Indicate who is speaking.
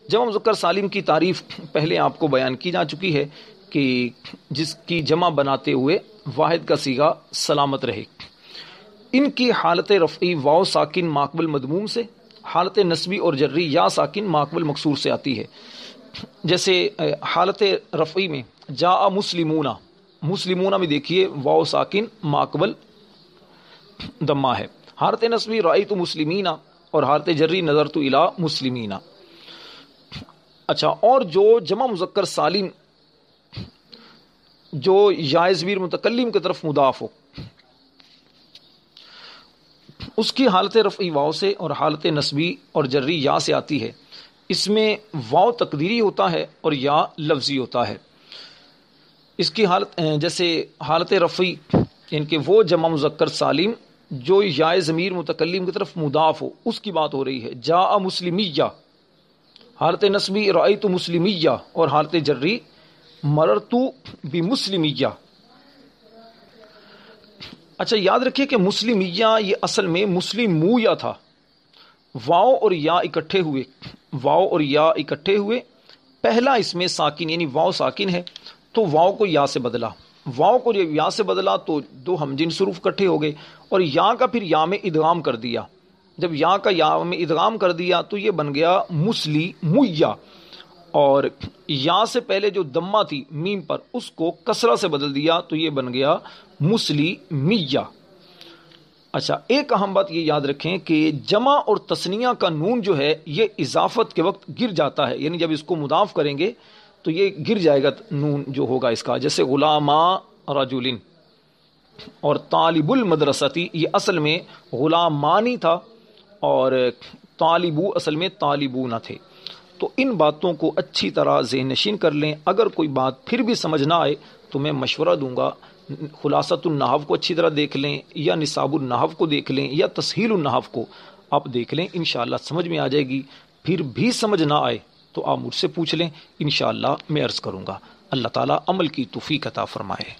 Speaker 1: جمع مذکر سالم کی تعریف پہلے آپ کو بیان کی جا چکی ہے کہ جس کی جمع بناتے ہوئے واحد کا صیغہ سلامت رہے۔ ان کی حالت رفعی واو ساکن ماقبل مضموم سے، حالت نصبی اور جری یا ساکن ماقبل مکسور سے آتی ہے۔ جیسے حالت رفعی میں جاء مسلمون، مسلمون میں دیکھیے واو ساکن ماقبل دمہ ہے۔ حالت نصبی رأیت مسلمین اور حالت جری نظرت الی مسلمین۔ اچھا، اور جو جمع مذکر سالم جو یا ضمیر متکلم کی طرف مضاف ہو، اس کی حالت رفعی واو سے اور حالت نصبی اور جری یا سے آتی ہے۔ اس میں واو تقدیری ہوتا ہے اور یا لفظی ہوتا ہے۔ اس کی حالت جیسے حالت رفعی یعنی کہ وہ جمع مذکر سالم جو یا ضمیر متکلم کی طرف مضاف ہو، اس کی بات ہو رہی ہے، جاء مسلمیہ۔ حالت نصبی رأیت مسلمیہ اور حالت جری مررت بمسلمیہ۔ اچھا، یاد رکھیے کہ مسلمیہ یہ اصل میں مسلمویہ تھا۔ واو اور یا اکٹھے ہوئے، واو اور یا اکٹھے ہوئے، پہلا اس میں ساکن یعنی واو ساکن ہے تو واو کو یا سے بدلا، واو کو جب یا سے بدلا تو دو ہمجنس حروف اکٹھے ہو گئے، اور یا کا پھر یا میں ادغام کر دیا۔ جب یا کا یا میں ادغام کر دیا تو یہ بن گیا مسلمیہ، اور یا سے پہلے جو دمہ تھی میم پر اس کو کسرہ سے بدل دیا تو یہ بن گیا مسلمیہ۔ اچھا، ایک اہم بات یہ یاد رکھیں کہ جمع اور تثنیہ کا نون جو ہے یہ اضافت کے وقت گر جاتا ہے، یعنی جب اس کو مضاف کریں گے تو یہ گر جائے گا نون جو ہوگا اس کا، جیسے غلاما رجل اور طالب المدرستی، یہ اصل میں غلامانی تھا اور طالبو اصل میں طالبون تھے۔ تو ان باتوں کو اچھی طرح ذہن نشین کر لیں۔ اگر کوئی بات پھر بھی سمجھ نہ آئے تو میں مشورہ دوں گا خلاصۃ النحو کو اچھی طرح دیکھ لیں، یا نصاب النحو کو دیکھ لیں، یا تسہیل النحو کو آپ دیکھ لیں، انشاءاللہ سمجھ میں آ جائے گی۔ پھر بھی سمجھ نہ آئے تو آپ مجھ سے پوچھ لیں، انشاءاللہ میں عرض کروں گا۔ اللہ تعالیٰ عمل کی توفیق عطا فرمائے۔